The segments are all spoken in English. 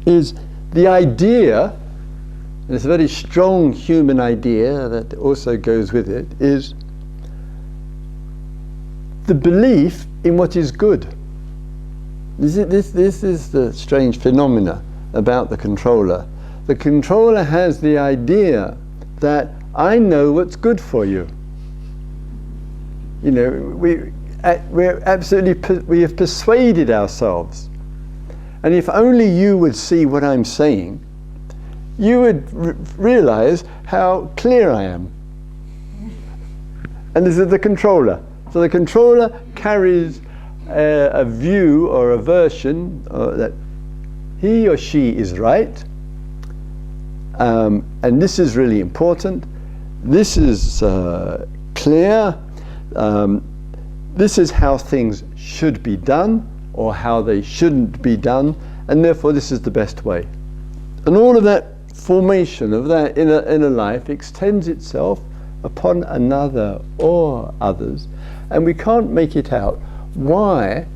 is the idea, and it's a very strong human idea that also goes with it, is the belief in what is good. This is the strange phenomena about the controller. The controller has the idea that I know what's good for you. You know, we have persuaded ourselves. And if only you would see what I'm saying, you would realize how clear I am. And this is the controller. So the controller carries a view or a version that he or she is right, and this is really important. This is clear. This is how things should be done, or how they shouldn't be done, and therefore this is the best way. And all of that formation of that inner life extends itself upon another or others, and we can't make it out why,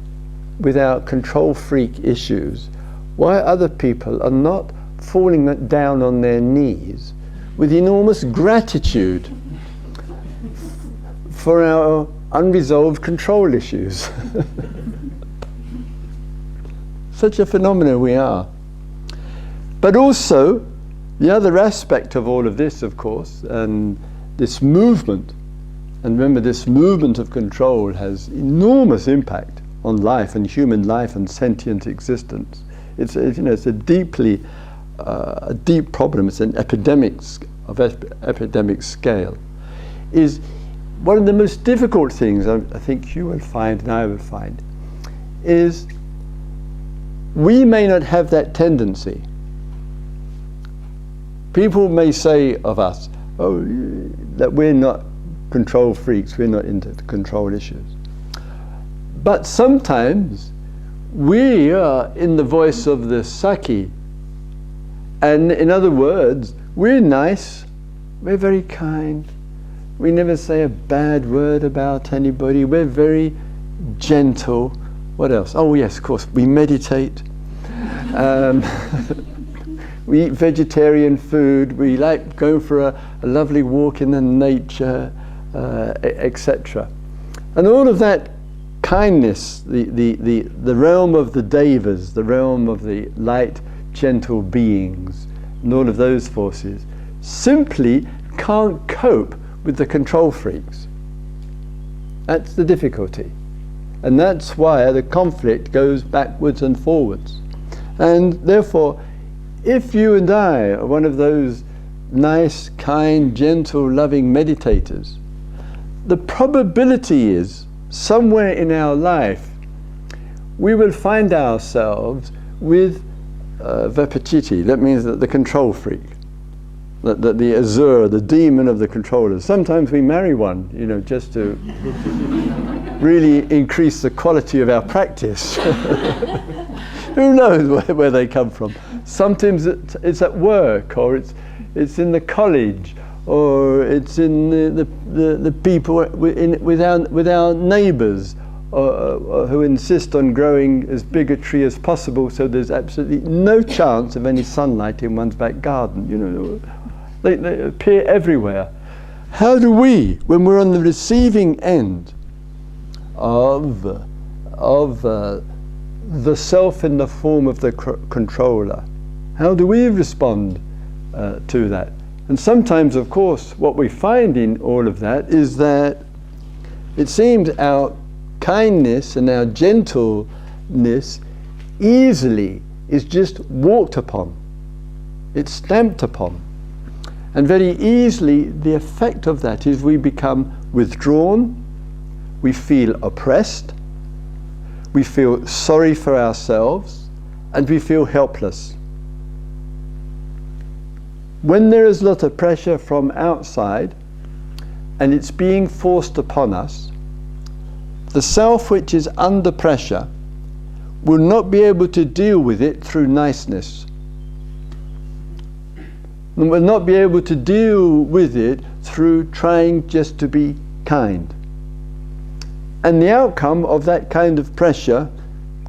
without control freak issues, why other people are not falling down on their knees with enormous gratitude for our unresolved control issues. Such a phenomenon we are. But also, the other aspect of all of this, of course, and this movement, and remember this movement of control has enormous impact on life and human life and sentient existence. It's a deeply, a deep problem. It's an epidemic of epidemic scale. Is one of the most difficult things I think you will find and I will find is we may not have that tendency. People may say of us, oh, that we're not control freaks, we're not into control issues. But sometimes we are in the voice of the Saki, and in other words, we're nice, we're very kind, we never say a bad word about anybody, we're very gentle. What else? Oh yes, of course, we meditate. We eat vegetarian food, we like going for a lovely walk in the nature, etc. And all of that kindness, the realm of the devas, the realm of the light, gentle beings, and all of those forces, simply can't cope with the control freaks. That's the difficulty. And that's why the conflict goes backwards and forwards. And therefore, if you and I are one of those nice, kind, gentle, loving meditators, the probability is, somewhere in our life, we will find ourselves with vipachiti. That means that the control freak, that the azur, the demon of the controllers. Sometimes we marry one, you know, just to really increase the quality of our practice. Who knows where they come from? Sometimes it's at work, or it's in the college, or it's in the people with our neighbours, who insist on growing as big a tree as possible, so there's absolutely no chance of any sunlight in one's back garden. You know, they appear everywhere. How do we, when we're on the receiving end of the self in the form of the controller, how do we respond to that? And sometimes, of course, what we find in all of that is that it seems our kindness and our gentleness easily is just walked upon. It's stamped upon. And very easily the effect of that is we become withdrawn, we feel oppressed, we feel sorry for ourselves, and we feel helpless. When there is a lot of pressure from outside and it's being forced upon us, the self which is under pressure will not be able to deal with it through niceness, and will not be able to deal with it through trying just to be kind. And the outcome of that kind of pressure,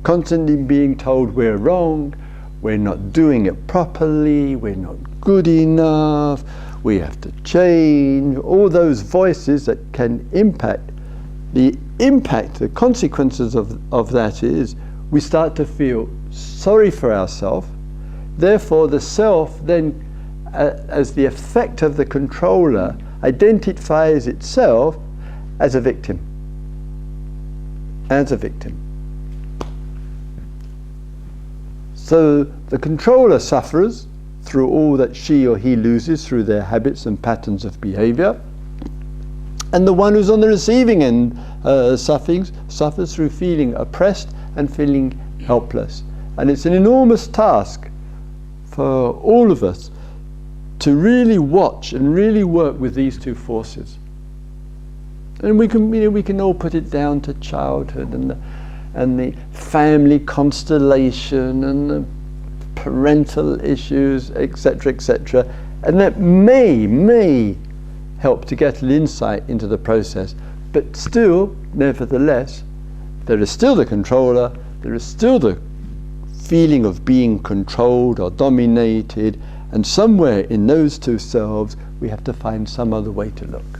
constantly being told we're wrong, we're not doing it properly, we're not good enough, we have to change, all those voices that can impact. The consequences of that is we start to feel sorry for ourselves. Therefore the self then, as the effect of the controller, identifies itself as a victim. As a victim. So the controller suffers through all that she or he loses through their habits and patterns of behavior. And the one who's on the receiving end suffers through feeling oppressed and feeling helpless. And it's an enormous task for all of us to really watch and really work with these two forces. And we can all put it down to childhood and the family constellation and the parental issues, etc., etc. And that may help to get an insight into the process. But still, nevertheless, there is still the controller, there is still the feeling of being controlled or dominated, and somewhere in those two selves we have to find some other way to look.